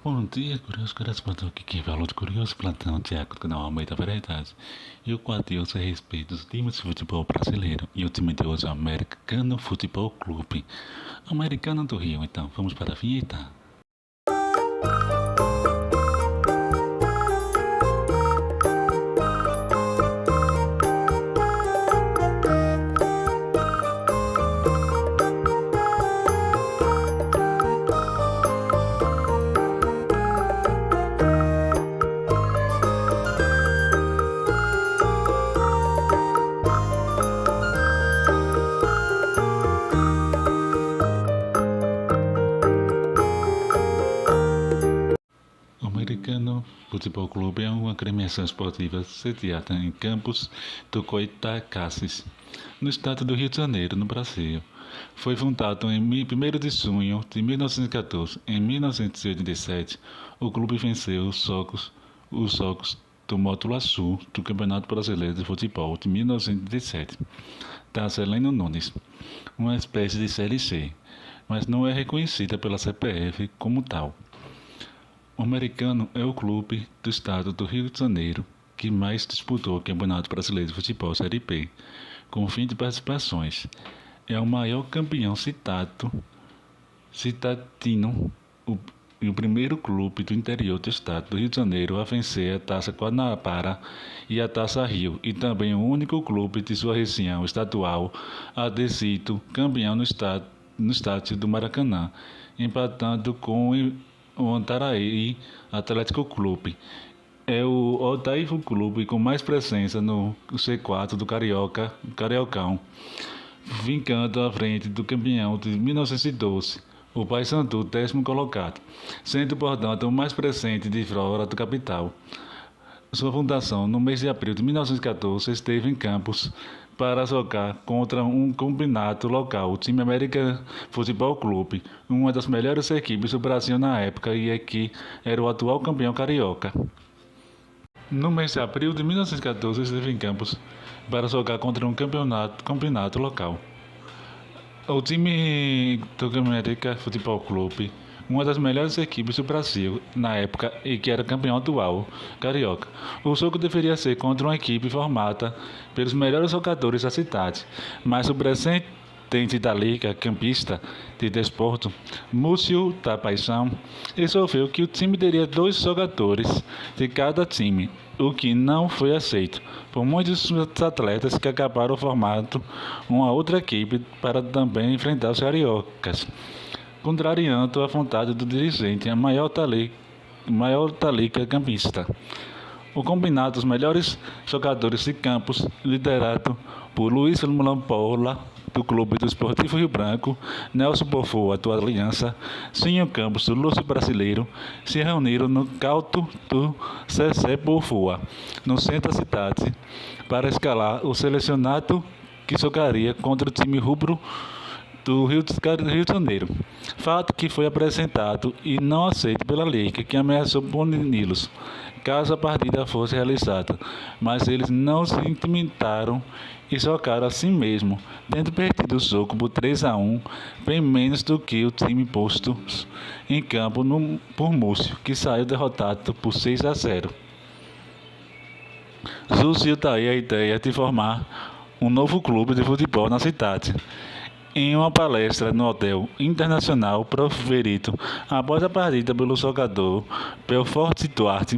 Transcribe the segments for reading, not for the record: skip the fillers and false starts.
Bom dia, curioso, curioso, plantão aqui quem falou de curioso, plantão Tiago do canal Almeida Variedade. E o quadro de hoje é a respeito dos times de futebol brasileiro. E o time de hoje é o Americano Futebol Clube. Americano do Rio, então vamos para a vinheta. O Americano Futebol Clube é uma agremiação esportiva sediada em Campos do Goytacazes, no estado do Rio de Janeiro, no Brasil. Foi fundado em 1º de junho de 1914. Em 1987, o clube venceu os jogos do Módulo Azul do Campeonato Brasileiro de Futebol de 1917, da Celeno Nunes, uma espécie de Série C, mas não é reconhecida pela CPF como tal. O Americano é o clube do estado do Rio de Janeiro que mais disputou o Campeonato Brasileiro de Futebol Série B, com 20 participações. É o maior campeão citadino e o primeiro clube do interior do estado do Rio de Janeiro a vencer a Taça Guanabara e a Taça Rio, e também o único clube de sua região estadual a ter sido campeão no estádio do Maracanã, empatando com o Andaraí Atlético Clube. É o oitavo clube com mais presença no C4 do Cariocão, vincando à frente do campeão de 1912, o Paysandu, 10º colocado, sendo, portanto, o mais presente de fora do capital. Sua fundação, no mês de abril de 1914, esteve em Campos para jogar contra um combinado local, o time América Futebol Clube, uma das melhores equipes do Brasil na época e que era o atual campeão carioca. No mês de abril de 1914, esteve em Campos para jogar contra um combinado local. O time do América Futebol Clube, uma das melhores equipes do Brasil na época e que era campeão atual carioca. O jogo deveria ser contra uma equipe formada pelos melhores jogadores da cidade, mas o presidente da Liga Campista de Desporto, Múcio da Paixão, resolveu que o time teria 2 jogadores de cada time, o que não foi aceito por muitos atletas que acabaram formando uma outra equipe para também enfrentar os cariocas, contrariando a vontade do dirigente, a maior talica campista. O combinado dos melhores jogadores de Campos, liderado por Luiz Lampola, do Clube do Esportivo Rio Branco, Nelson Bofoa, do Aliança, Cinho Campos, do Lúcio Brasileiro, se reuniram no Caldo do Cessé Bofoa, no centro da cidade, para escalar o selecionado que jogaria contra o time rubro do Rio de Janeiro, fato que foi apresentado e não aceito pela Liga, que ameaçou puni-los caso a partida fosse realizada, mas eles não se intimidaram e jogaram assim mesmo, tendo perdido o jogo por 3-1, bem menos do que o time posto em campo por Múcio, que saiu derrotado por 6-0. Surgiu daí a ideia de formar um novo clube de futebol na cidade. Em uma palestra no Hotel Internacional proferido após a partida pelo jogador Belfort Duarte,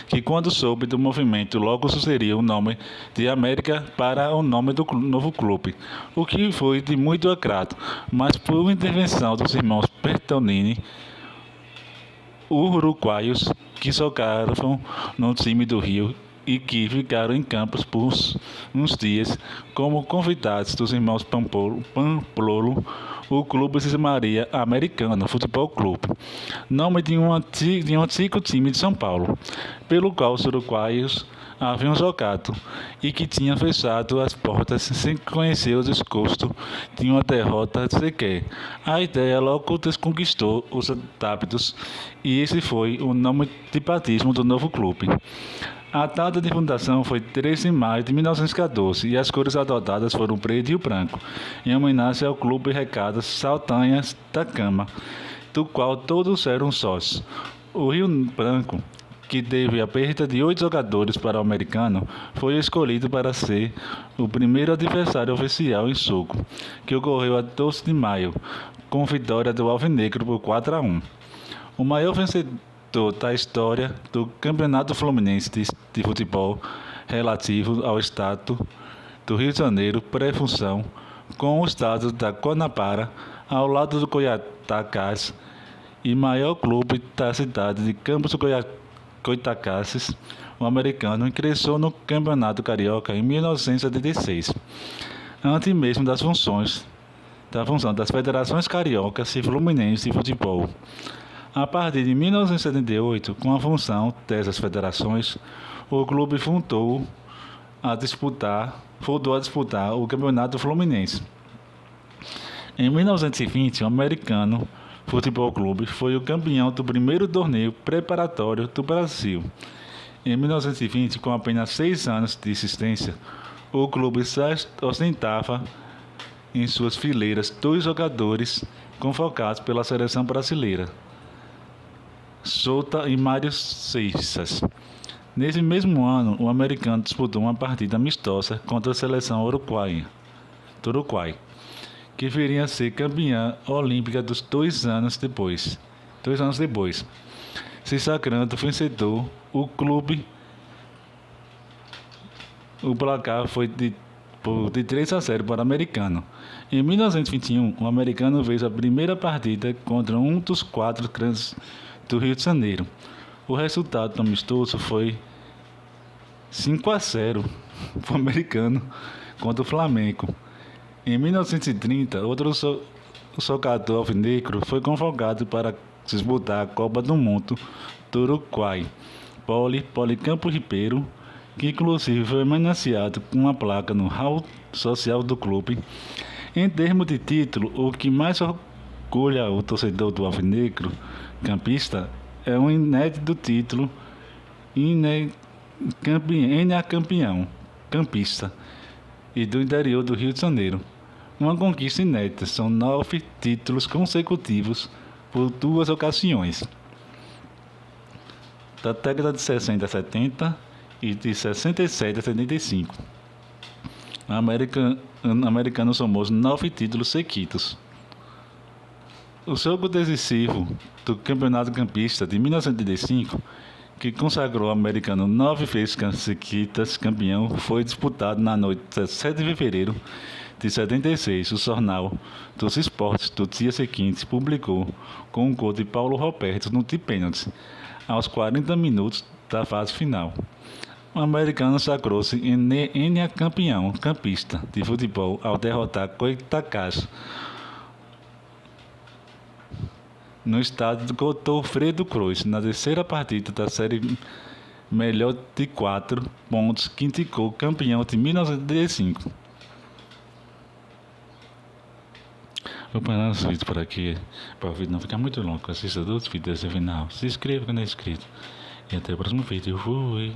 que quando soube do movimento logo sugeriu o nome de América para o nome do novo clube, o que foi de muito agrado, mas por intervenção dos irmãos Bertolini, uruguaios que jogaram no time do Rio e que ficaram em Campos por uns dias como convidados dos irmãos Pamplolo, o clube se chamaria Americano Futebol Clube, nome de um antigo time de São Paulo, pelo qual os uruguaios haviam jogado e que tinha fechado as portas sem conhecer o desgosto de uma derrota sequer. A ideia logo desconquistou os adeptos e esse foi o nome de batismo do novo clube. A data de fundação foi 13 de maio de 1914 e as cores adotadas foram o preto e o branco, em homenagem ao Clube Recadas Saltanhas da Cama, do qual todos eram sócios. O Rio Branco, que teve a perda de 8 jogadores para o americano, foi escolhido para ser o primeiro adversário oficial em Soco, que ocorreu a 12 de maio, com vitória do Alvinegro por 4-1. O maior vencedor da história do Campeonato Fluminense de Futebol relativo ao estado do Rio de Janeiro, pré-fusão com o estado da Guanabara, ao lado do Goitacazes, e maior clube da cidade de Campos do Goitacazes, o americano ingressou no Campeonato Carioca em 1976, antes mesmo da função das Federações Cariocas e Fluminense de Futebol. A partir de 1978, com a função dessas federações, o clube voltou a disputar o Campeonato Fluminense. Em 1920, o Americano Futebol Clube foi o campeão do primeiro torneio preparatório do Brasil. Em 1920, com apenas 6 anos de existência, o clube já ostentava em suas fileiras 2 jogadores convocados pela seleção brasileira, Souta e Mário Seixas. Nesse mesmo ano, o americano disputou uma partida amistosa contra a seleção do Uruguai, que viria a ser campeã olímpica 2 anos depois. Se sagrando vencedor, o placar foi de 3-0 para o americano. Em 1921, o americano fez a primeira partida contra um dos 4 grandes do Rio de Janeiro. O resultado do amistoso foi 5-0 para o americano contra o Flamengo. Em 1930, outro jogador alvinegro foi convocado para disputar a Copa do Mundo do Uruguai, Policarpo Ribeiro, que inclusive foi homenageado com uma placa no hall social do clube. Em termos de título, o que mais orgulha o torcedor do alvinegro campista é um inédito título campeão campista e do interior do Rio de Janeiro. Uma conquista inédita, são 9 títulos consecutivos por 2 ocasiões. Da década de 60 a 70 e de 67 a 75. O americano somou 9 títulos seguidos. O jogo decisivo do Campeonato Campista de 1985, que consagrou o americano 9 vezes seguidas campeão, foi disputado na noite de 17 de fevereiro de 76. O Jornal dos Esportes do dia seguinte publicou com um gol de Paulo Roberto no de pênalti, aos 40 minutos da fase final. O americano sagrou-se em campeão campista de futebol ao derrotar Goitacazes no estádio do Dr. Fredo Cruz, na terceira partida da série melhor de 4 pontos, que indicou campeão de 1985. Vou parar os vídeos por aqui, para o vídeo não ficar muito longo. Assista todos os vídeos até o final. Se inscreva quando é inscrito. E até o próximo vídeo. Fui!